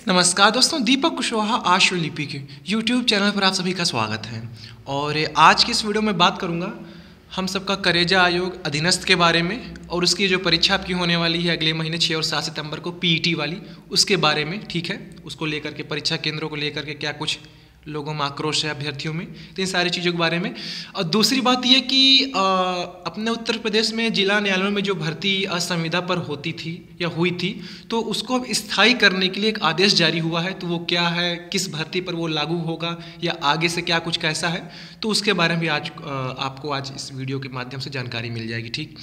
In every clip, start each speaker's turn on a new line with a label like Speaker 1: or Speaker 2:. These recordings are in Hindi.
Speaker 1: नमस्कार दोस्तों, दीपक कुशवाहा आश्वलिपि के YouTube चैनल पर आप सभी का स्वागत है। और आज की इस वीडियो में बात करूंगा हम सबका करेजा आयोग अधीनस्थ के बारे में और उसकी जो परीक्षा आपकी होने वाली है अगले महीने 6 और 7 सितंबर को PET वाली, उसके बारे में। ठीक है, उसको लेकर के परीक्षा केंद्रों को लेकर के क्या कुछ लोगों में आक्रोश है, अभ्यर्थियों में, तो इन सारी चीज़ों के बारे में। और दूसरी बात ये कि अपने उत्तर प्रदेश में जिला न्यायालयों में जो भर्ती असंविदा पर होती थी या हुई थी, तो उसको अब स्थायी करने के लिए एक आदेश जारी हुआ है। तो वो क्या है, किस भर्ती पर वो लागू होगा या आगे से क्या कुछ कैसा है, तो उसके बारे में भी आपको आज इस वीडियो के माध्यम से जानकारी मिल जाएगी। ठीक,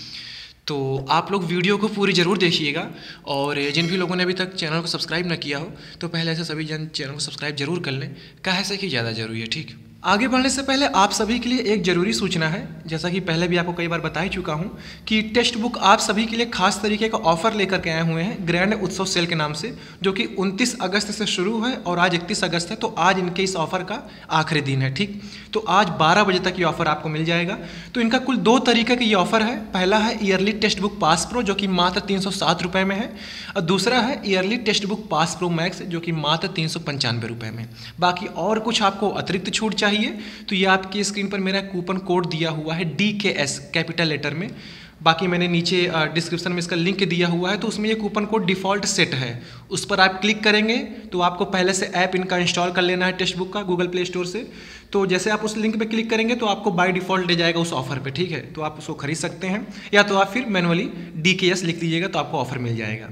Speaker 1: तो आप लोग वीडियो को पूरी ज़रूर देखिएगा। और जिन भी लोगों ने अभी तक चैनल को सब्सक्राइब ना किया हो तो पहले ऐसे सभी जन चैनल को सब्सक्राइब जरूर कर लें, काहे से कि ज़्यादा ज़रूरी है। ठीक, आगे बढ़ने से पहले आप सभी के लिए एक ज़रूरी सूचना है। जैसा कि पहले भी आपको कई बार बता ही चुका हूं कि टेक्स्ट बुक आप सभी के लिए खास तरीके का ऑफर लेकर के आए हुए हैं ग्रैंड उत्सव सेल के नाम से, जो कि 29 अगस्त से शुरू है और आज 31 अगस्त है। तो आज इनके इस ऑफर का आखिरी दिन है। ठीक, तो आज 12 बजे तक ये ऑफर आपको मिल जाएगा। तो इनका कुल 2 तरीके का ये ऑफर है। पहला है yearly text book pass pro, जो कि मात्र 307 रुपये में है, और दूसरा है yearly text book pass pro max, जो कि मात्र 395 रुपये में। बाकी और कुछ आपको अतिरिक्त छूट चाहिए तो ये आपकी स्क्रीन पर मेरा कूपन कोड दिया हुआ है DKS कैपिटल लेटर में। बाकी मैंने नीचे डिस्क्रिप्शन में इसका लिंक दिया हुआ है, तो उसमें ये कूपन कोड डिफ़ॉल्ट सेट है। उस पर आप क्लिक करेंगे तो आपको पहले से ऐप इनका इंस्टॉल कर लेना है टेक्स्ट बुक का गूगल प्ले स्टोर से। तो जैसे आप उस लिंक पे क्लिक करेंगे तो आपको बाय डिफ़ॉल्ट ले जाएगा उस ऑफर पे। ठीक है, तो आप उसको खरीद सकते हैं, या तो आप फिर मैनुअली DKS लिख दीजिएगा तो आपको ऑफर मिल जाएगा।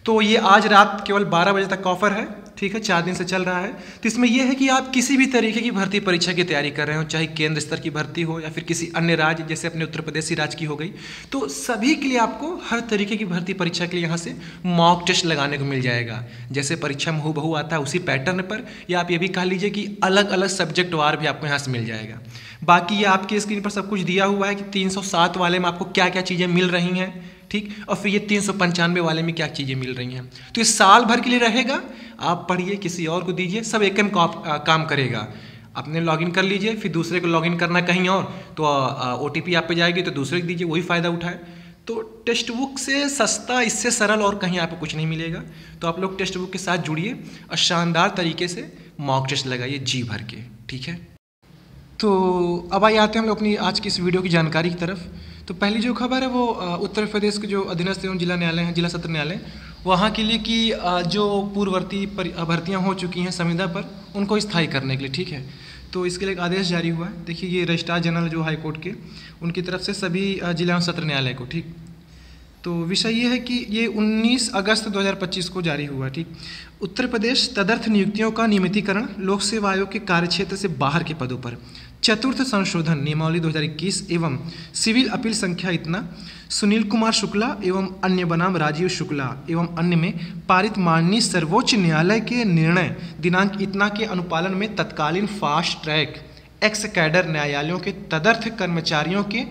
Speaker 1: तो ये आज रात केवल 12 बजे तक का ऑफर है। ठीक है, 4 दिन से चल रहा है। तो इसमें यह है कि आप किसी भी तरीके की भर्ती परीक्षा की तैयारी कर रहे हो, चाहे केंद्र स्तर की भर्ती हो या फिर किसी अन्य राज्य, जैसे अपने उत्तर प्रदेश राज्य की हो गई, तो सभी के लिए आपको हर तरीके की भर्ती परीक्षा के लिए यहाँ से मॉक टेस्ट लगाने को मिल जाएगा। जैसे परीक्षा में हूबहू आता है उसी पैटर्न पर, या आप ये भी कह लीजिए कि अलग अलग सब्जेक्ट वार भी आपको यहाँ से मिल जाएगा। बाकी ये आपकी स्क्रीन पर सब कुछ दिया हुआ है कि 307 वाले में आपको क्या क्या चीज़ें मिल रही हैं। ठीक, और फिर ये 395 वाले में क्या चीज़ें मिल रही हैं। तो ये साल भर के लिए रहेगा। आप पढ़िए, किसी और को दीजिए, सब एक काम करेगा। अपने लॉगिन कर लीजिए, फिर दूसरे को लॉगिन करना कहीं और, तो OTP आप पे जाएगी तो दूसरे को दीजिए, वही फ़ायदा उठाए। तो टेक्स्ट बुक से सस्ता, इससे सरल और कहीं आपको कुछ नहीं मिलेगा। तो आप लोग टेक्स्ट बुक के साथ जुड़िए और शानदार तरीके से मॉक टेस्ट लगाइए जी भर के। ठीक है, तो अब आइए आते हैं हम लोग अपनी आज की इस वीडियो की जानकारी की तरफ। तो पहली जो खबर है वो उत्तर प्रदेश के जो अधीनस्थ एवं जिला न्यायालय हैं, जिला सत्र न्यायालय, वहाँ के लिए कि जो पूर्ववर्ती भर्तियाँ हो चुकी हैं संविदा पर, उनको स्थायी करने के लिए। ठीक है, तो इसके लिए एक आदेश जारी हुआ है। देखिए, ये रजिस्ट्रार जनरल जो हाई कोर्ट के, उनकी तरफ से सभी जिला एवं सत्र न्यायालय को। ठीक, तो विषय ये है कि ये 19 अगस्त 2025 को जारी हुआ। ठीक, उत्तर प्रदेश तदर्थ नियुक्तियों का नियमितीकरण लोक सेवा आयोग के कार्यक्षेत्र से बाहर के पदों पर चतुर्थ संशोधन नियमावली 2021 एवं सिविल अपील संख्या इतना सुनील कुमार शुक्ला एवं अन्य बनाम राजीव शुक्ला एवं अन्य में पारित माननीय सर्वोच्च न्यायालय के निर्णय दिनांक इतना के अनुपालन में तत्कालीन फास्ट ट्रैक एक्स कैडर न्यायालयों के तदर्थ कर्मचारियों के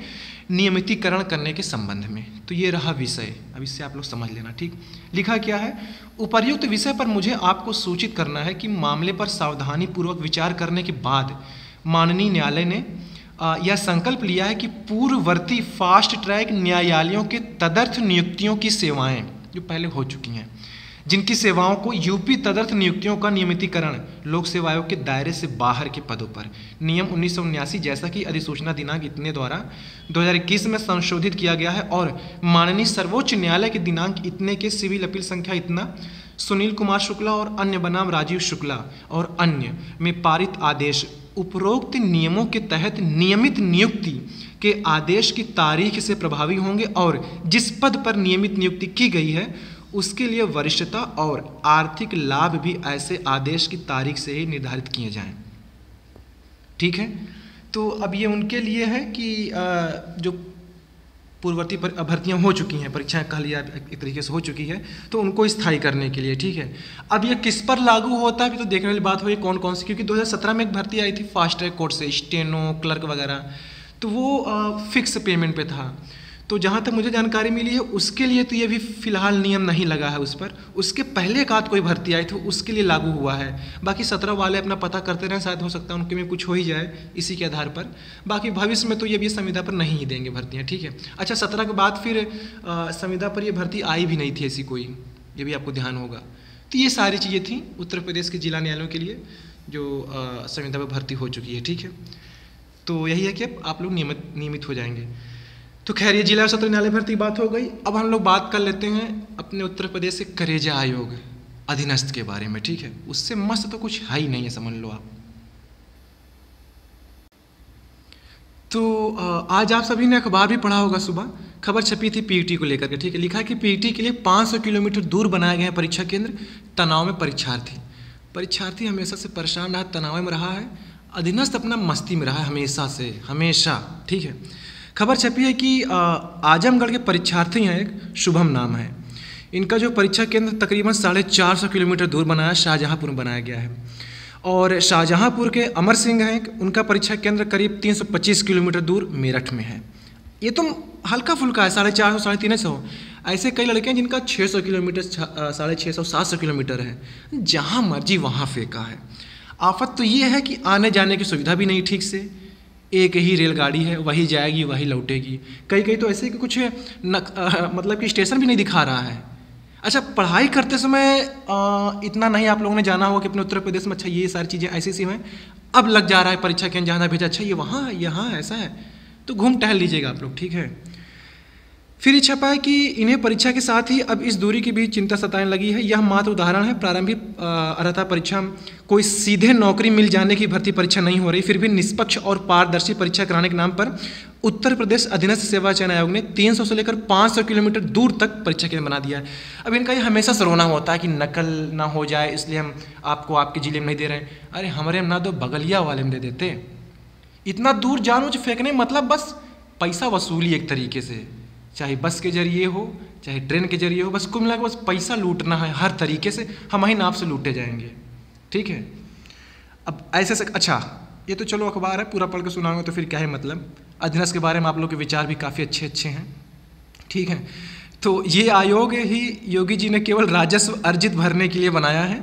Speaker 1: नियमितीकरण करने के संबंध में। तो ये रहा विषय, अब इससे आप लोग समझ लेना। ठीक, लिखा क्या है, उपर्युक्त विषय पर मुझे आपको सूचित करना है कि मामले पर सावधानी पूर्वक विचार करने के बाद माननीय न्यायालय ने यह संकल्प लिया है कि पूर्ववर्ती फास्ट ट्रैक न्यायालयों के तदर्थ नियुक्तियों की सेवाएं जो पहले हो चुकी हैं, जिनकी सेवाओं को यूपी तदर्थ नियुक्तियों का नियमितीकरण लोक सेवा आयोग के दायरे से बाहर के पदों पर नियम 1979 जैसा कि अधिसूचना दिनांक इतने द्वारा 2021 में संशोधित किया गया है, और माननीय सर्वोच्च न्यायालय के दिनांक इतने के सिविल अपील संख्या इतना सुनील कुमार शुक्ला और अन्य बनाम राजीव शुक्ला और अन्य में पारित आदेश उपरोक्त नियमों के तहत नियमित नियुक्ति के आदेश की तारीख से प्रभावी होंगे, और जिस पद पर नियमित नियुक्ति की गई है उसके लिए वरिष्ठता और आर्थिक लाभ भी ऐसे आदेश की तारीख से ही निर्धारित किए जाएं। ठीक है, तो अब ये उनके लिए है कि जो पूर्ववर्ती भर्तियाँ हो चुकी हैं, परीक्षाएं कह लिया एक तरीके से हो चुकी है, तो उनको स्थायी करने के लिए। ठीक है, अब ये किस पर लागू होता है अभी तो देखने वाली बात हुई कौन कौन सी, क्योंकि 2017 में एक भर्ती आई थी फास्ट ट्रैक कोर्ट से, स्टेनो क्लर्क वगैरह, तो वो फिक्स पेमेंट पे था। तो जहाँ तक मुझे जानकारी मिली है उसके लिए तो ये भी फिलहाल नियम नहीं लगा है उस पर। उसके पहले एक आध कोई भर्ती आई थी उसके लिए लागू हुआ है। बाकी 17 वाले अपना पता करते रहें, शायद हो सकता है उनके में कुछ हो ही जाए इसी के आधार पर। बाकी भविष्य में तो ये भी संविदा पर नहीं ही देंगे भर्तियाँ, ठीक है। अच्छा, 17 के बाद फिर संविदा पर ये भर्ती आई भी नहीं थी ऐसी कोई, ये भी आपको ध्यान होगा। तो ये सारी चीज़ें थी उत्तर प्रदेश के जिला न्यायालयों के लिए जो संविदा में भर्ती हो चुकी है। ठीक है, तो यही है कि अब आप लोग नियमित हो जाएंगे। तो खैर ये जिला सत्र न्यायालय भर्ती बात हो गई। अब हम लोग बात कर लेते हैं अपने उत्तर प्रदेश के करेजा आयोग अधीनस्थ के बारे में। ठीक है, उससे मस्त तो कुछ है ही नहीं है, समझ लो आप। तो आज आप सभी ने अखबार भी पढ़ा होगा, सुबह खबर छपी थी पीईटी को लेकर के। ठीक है, लिखा है कि पीईटी के लिए 500 किलोमीटर दूर बनाए गए हैं परीक्षा केंद्र, तनाव में परीक्षार्थी हमेशा से परेशान रहा, तनाव में रहा है, अधीनस्थ अपना मस्ती में रहा है हमेशा से, हमेशा। ठीक है, खबर छपी है कि आजमगढ़ के परीक्षार्थी हैं, एक शुभम नाम है इनका, जो परीक्षा केंद्र तकरीबन 450 किलोमीटर दूर बनाया, शाहजहाँपुर में बनाया गया है। और शाहजहाँपुर के अमर सिंह हैं, उनका परीक्षा केंद्र करीब 325 किलोमीटर दूर मेरठ में है। ये तो हल्का फुल्का है, 450 350। ऐसे कई लड़के हैं जिनका 600 किलोमीटर 650 700 किलोमीटर है, जहाँ मर्जी वहाँ फेंका है। आफत तो ये है कि आने जाने की सुविधा भी नहीं ठीक से, एक ही रेलगाड़ी है, वही जाएगी वही लौटेगी। कई तो ऐसे कि कुछ मतलब कि स्टेशन भी नहीं दिखा रहा है। अच्छा, पढ़ाई करते समय इतना नहीं आप लोगों ने जाना होगा कि अपने उत्तर प्रदेश में अच्छा ये सारी चीज़ें ऐसी सी हैं, अब लग जा रहा है परीक्षा केंद्र जहाँ भेजा, अच्छा ये वहाँ यहाँ ऐसा है, तो घूम टहल लीजिएगा आप लोग। ठीक है, फिर ये छपा है कि इन्हें परीक्षा के साथ ही अब इस दूरी की भी चिंता सताने लगी है। यह मात्र उदाहरण है, प्रारंभिक अर्हता परीक्षा कोई सीधे नौकरी मिल जाने की भर्ती परीक्षा नहीं हो रही, फिर भी निष्पक्ष और पारदर्शी परीक्षा कराने के नाम पर उत्तर प्रदेश अधीनस्थ सेवा चयन आयोग ने 300 से लेकर 500 किलोमीटर दूर तक परीक्षा केंद्र बना दिया है। अब इनका ये हमेशा सरोना होता है कि नकल ना हो जाए, इसलिए हम आपको आपके जिले में नहीं दे रहे हैं। अरे हमारे ना दो, बगलिया वाले में दे देते। इतना दूर जानबूझ फेंकने मतलब बस पैसा वसूली एक तरीके से, चाहे बस के जरिए हो चाहे ट्रेन के जरिए हो, बस कुल मिला के बस पैसा लूटना है हर तरीके से, हम ही नाप से लूटे जाएंगे। ठीक है, अब ऐसे अच्छा ये तो चलो अखबार है, पूरा पढ़ के सुनाऊंगा तो फिर क्या है मतलब। अधीनस्थ के बारे में आप लोग के विचार भी काफ़ी अच्छे हैं। ठीक है, तो ये आयोग ही योगी जी ने केवल राजस्व अर्जित भरने के लिए बनाया है।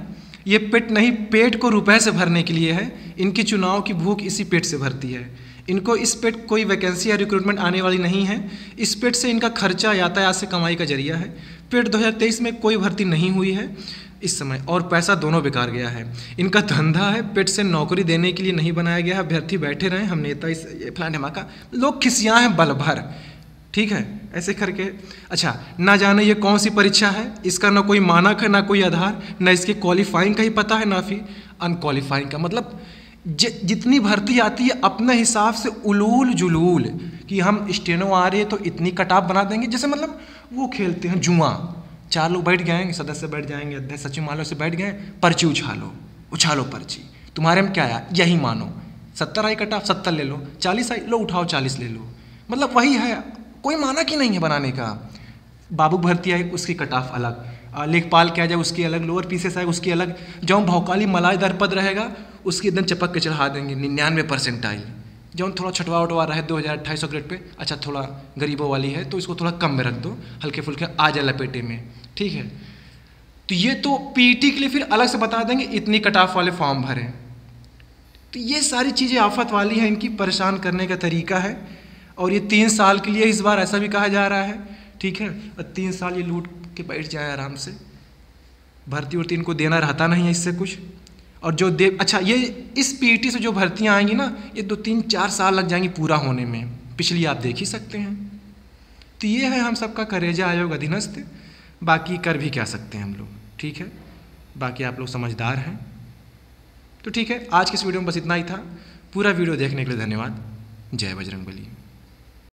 Speaker 1: ये पेट नहीं, पेट को रुपए से भरने के लिए है। इनकी चुनाव की भूख इसी पेट से भरती है। इनको इस पेट कोई वैकेंसी या रिक्रूटमेंट आने वाली नहीं है। इस पेट से इनका खर्चा यातायात से कमाई का जरिया है। पेट 2023 में कोई भर्ती नहीं हुई है इस समय, और पैसा दोनों बेकार गया है। इनका धंधा है, पेट से नौकरी देने के लिए नहीं बनाया गया है। अभ्यर्थी बैठे रहे, हम नेता इस फलाने धमाका, लोग खिसियाँ हैं बल भर। ठीक है, ऐसे करके अच्छा ना जाने ये कौन सी परीक्षा है, इसका ना कोई मानक है ना कोई आधार, ना इसके क्वालिफाइंग का ही पता है ना फिर अनक्वालिफाइंग का। मतलब जितनी भर्ती आती है अपने हिसाब से उलूल जुलूल कि हम स्टेनो आ रही है तो इतनी कटाप बना देंगे, जैसे मतलब वो खेलते हैं जुआ। 4 लोग बैठ गए, सदस्य बैठ जाएंगे, अध्यक्ष सचिव मान लो से बैठ गए, पर्ची उछालो पर्ची, तुम्हारे में क्या आया यही मानो, 70 आई कटाप 70 ले लो, 40 आई लो उठाओ 40 ले लो। मतलब वही है, कोई मानक ही नहीं है बनाने का। बाबू भर्ती आई उसकी कटाफ अलग, लेखपाल क्या जाए उसकी अलग, लोअर पीसेस आए उसकी अलग, जो भौकाली मलाईदार पद रहेगा उसकी एकदम चपक के चढ़ा देंगे 99% आई। जो थोड़ा छटवा उठवा रहा है 2200 ग्रेड पे, अच्छा थोड़ा गरीबों वाली है तो इसको थोड़ा कम में रख दो, हल्के फुल्के आ जाए लपेटे में। ठीक है, तो ये तो पीटी के लिए फिर अलग से बता देंगे इतनी कटाफ वाले फॉर्म भरें। तो ये सारी चीज़ें आफत वाली हैं, इनकी परेशान करने का तरीका है। और ये 3 साल के लिए इस बार ऐसा भी कहा जा रहा है। ठीक है, और 3 साल ये लूट के बैठ जाए आराम से, भर्ती वर्ती इनको देना रहता नहीं है इससे कुछ। और जो अच्छा ये इस पीटी से जो भर्तियाँ आएंगी ना, ये 2-3-4 साल लग जाएंगी पूरा होने में, पिछली आप देख ही सकते हैं। तो ये है हम सबका करेजा आयोग अधीनस्थ, बाकी कर भी क्या सकते हैं हम लोग। ठीक है, बाकी आप लोग समझदार हैं। तो ठीक है, आज की इस वीडियो में बस इतना ही था। पूरा वीडियो देखने के लिए धन्यवाद। जय बजरंगबली।